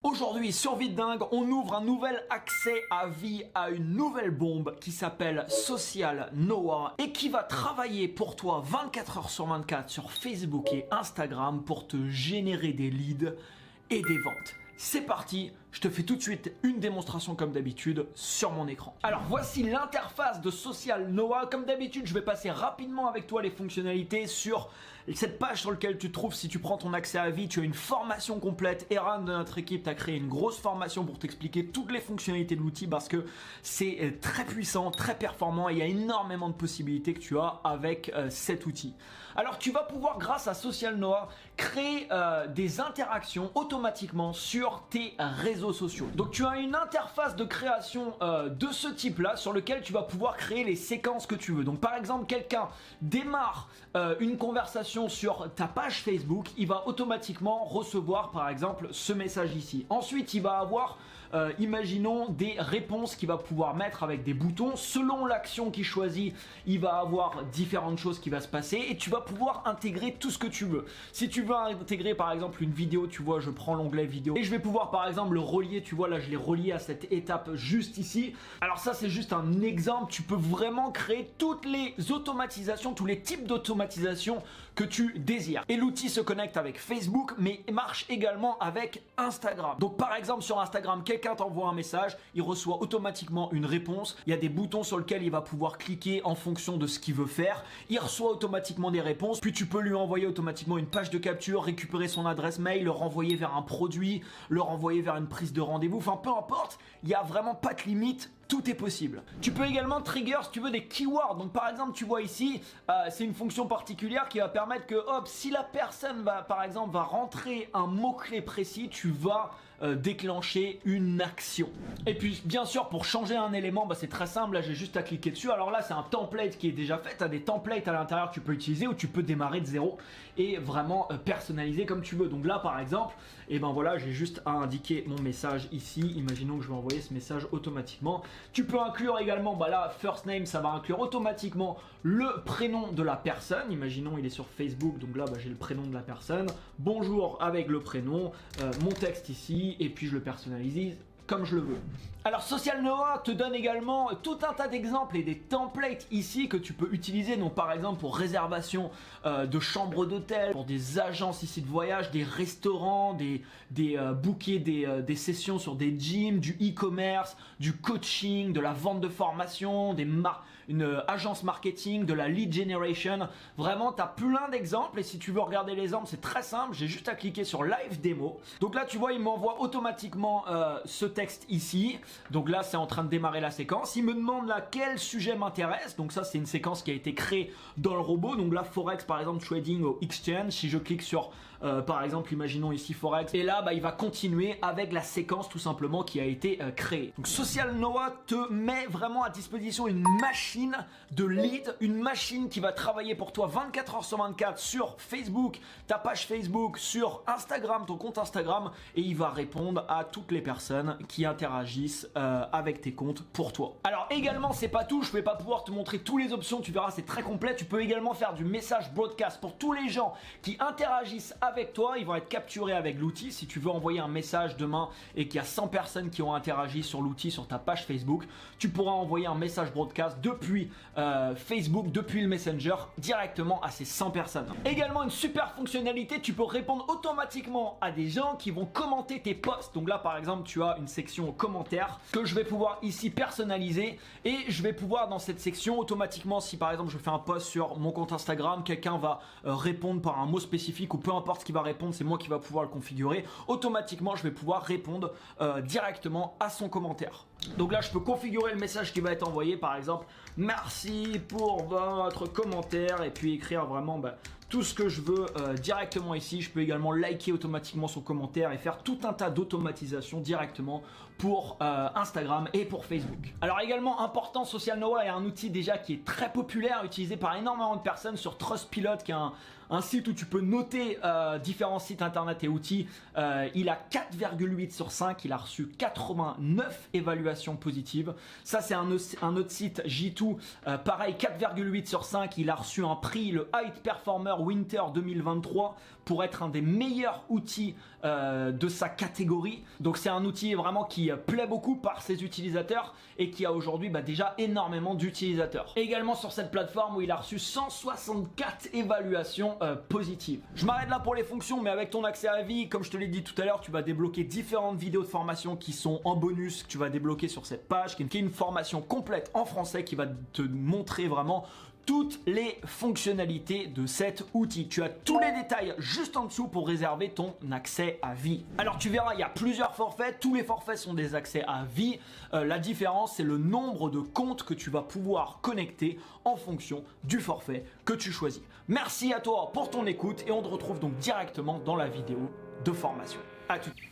Aujourd'hui, sur Vite Dingue, on ouvre un nouvel accès à vie à une nouvelle bombe qui s'appelle Social Noah et qui va travailler pour toi 24 heures sur 24 sur Facebook et Instagram pour te générer des leads et des ventes. C'est parti, je te fais tout de suite une démonstration comme d'habitude sur mon écran. Alors voici l'interface de Social Noah. Comme d'habitude, je vais passer rapidement avec toi les fonctionnalités sur cette page sur laquelle tu te trouves. Si tu prends ton accès à vie, tu as une formation complète. Eran de notre équipe t'a créé une grosse formation pour t'expliquer toutes les fonctionnalités de l'outil parce que c'est très puissant, très performant et il y a énormément de possibilités que tu as avec cet outil. Alors tu vas pouvoir, grâce à Social Noah, créer des interactions automatiquement sur tes réseaux sociaux. Donc tu as une interface de création de ce type là sur lequel tu vas pouvoir créer les séquences que tu veux. Donc par exemple, quelqu'un démarre une conversation sur ta page Facebook, il va automatiquement recevoir par exemple ce message ici. Ensuite il va avoir imaginons des réponses qu'il va pouvoir mettre avec des boutons. Selon l'action qu'il choisit, il va avoir différentes choses qui vont se passer et tu vas pouvoir intégrer tout ce que tu veux. Si tu veux intégrer par exemple une vidéo, tu vois, je prends l'onglet vidéo et je vais pouvoir par exemple le relier, tu vois là je l'ai relié à cette étape juste ici. Alors ça c'est juste un exemple, tu peux vraiment créer toutes les automatisations, tous les types d'automatisation que tu désires. Et l'outil se connecte avec Facebook mais marche également avec Instagram. Donc par exemple sur Instagram, quelqu'un t'envoie un message, il reçoit automatiquement une réponse, il y a des boutons sur lesquels il va pouvoir cliquer en fonction de ce qu'il veut faire, il reçoit automatiquement des réponses, puis tu peux lui envoyer automatiquement une page de capture, récupérer son adresse mail, le renvoyer vers un produit, le renvoyer vers une prise de rendez-vous, enfin peu importe, il n'y a vraiment pas de limite. Tout est possible. Tu peux également trigger si tu veux des keywords. Donc par exemple tu vois ici c'est une fonction particulière qui va permettre que hop, si la personne va par exemple rentrer un mot-clé précis, tu vas déclencher une action. Et puis bien sûr pour changer un élément, c'est très simple, là j'ai juste à cliquer dessus. Alors là c'est un template qui est déjà fait, tu as des templates à l'intérieur que tu peux utiliser ou tu peux démarrer de zéro et vraiment personnaliser comme tu veux. Donc là par exemple, et ben voilà, j'ai juste à indiquer mon message ici. Imaginons que je vais envoyer ce message automatiquement. Tu peux inclure également, là, first name, ça va inclure automatiquement le prénom de la personne. Imaginons, il est sur Facebook, donc là, j'ai le prénom de la personne. Bonjour avec le prénom, mon texte ici, et puis je le personnalise comme je le veux. Alors Social Noah te donne également tout un tas d'exemples et des templates ici que tu peux utiliser, donc par exemple pour réservation de chambres d'hôtel, pour des agences ici de voyage, des restaurants, des booker des sessions sur des gyms, du e-commerce, du coaching, de la vente de formation, une agence marketing, de la lead generation. Vraiment tu as plein d'exemples et si tu veux regarder les exemples c'est très simple, j'ai juste à cliquer sur live démo. Donc là tu vois il m'envoie automatiquement ce texte ici. Donc là c'est en train de démarrer la séquence. Il me demande là quel sujet m'intéresse. Donc ça c'est une séquence qui a été créée dans le robot. Donc là Forex par exemple, trading au exchange. Si je clique sur par exemple imaginons ici Forex, et là il va continuer avec la séquence tout simplement qui a été créée. Donc Social Noah te met vraiment à disposition une machine de lead, une machine qui va travailler pour toi 24 heures sur 24 sur Facebook, ta page Facebook, sur Instagram, ton compte Instagram, et il va répondre à toutes les personnes qui interagissent avec tes comptes pour toi. Alors également c'est pas tout, je vais pas pouvoir te montrer toutes les options, tu verras c'est très complet. Tu peux également faire du message broadcast pour tous les gens qui interagissent avec toi, ils vont être capturés avec l'outil. Si tu veux envoyer un message demain et qu'il y a 100 personnes qui ont interagi sur l'outil sur ta page Facebook, tu pourras envoyer un message broadcast depuis Facebook, depuis le Messenger directement à ces 100 personnes. Également une super fonctionnalité, tu peux répondre automatiquement à des gens qui vont commenter tes posts. Donc là par exemple tu as une section commentaires que je vais pouvoir ici personnaliser et je vais pouvoir dans cette section automatiquement, si par exemple je fais un post sur mon compte Instagram, quelqu'un va répondre par un mot spécifique ou peu importe ce qu'il va répondre, c'est moi qui va pouvoir le configurer, automatiquement je vais pouvoir répondre directement à son commentaire. Donc là je peux configurer le message qui va être envoyé, par exemple merci pour votre commentaire, et puis écrire vraiment tout ce que je veux directement ici. Je peux également liker automatiquement son commentaire et faire tout un tas d'automatisation directement pour Instagram et pour Facebook. Alors également important, Social Noah est un outil déjà qui est très populaire, utilisé par énormément de personnes sur Trustpilot, qui est un site où tu peux noter différents sites internet et outils. Il a 4,8 sur 5, il a reçu 89 évaluations positives. Ça c'est un autre site, J2, pareil 4,8 sur 5, il a reçu un prix, le High Performer Winter 2023 pour être un des meilleurs outils de sa catégorie. Donc c'est un outil vraiment qui plaît beaucoup par ses utilisateurs et qui a aujourd'hui déjà énormément d'utilisateurs. Également sur cette plateforme où il a reçu 164 évaluations positives. Je m'arrête là pour les fonctions, mais avec ton accès à vie, comme je te l'ai dit tout à l'heure, tu vas débloquer différentes vidéos de formation qui sont en bonus, que tu vas débloquer sur cette page, qui est une formation complète en français qui va te montrer vraiment toutes les fonctionnalités de cet outil. Tu as tous les détails juste en dessous pour réserver ton accès à vie. Alors tu verras, il y a plusieurs forfaits. Tous les forfaits sont des accès à vie. La différence, c'est le nombre de comptes que tu vas pouvoir connecter en fonction du forfait que tu choisis. Merci à toi pour ton écoute et on te retrouve donc directement dans la vidéo de formation. À tout de suite.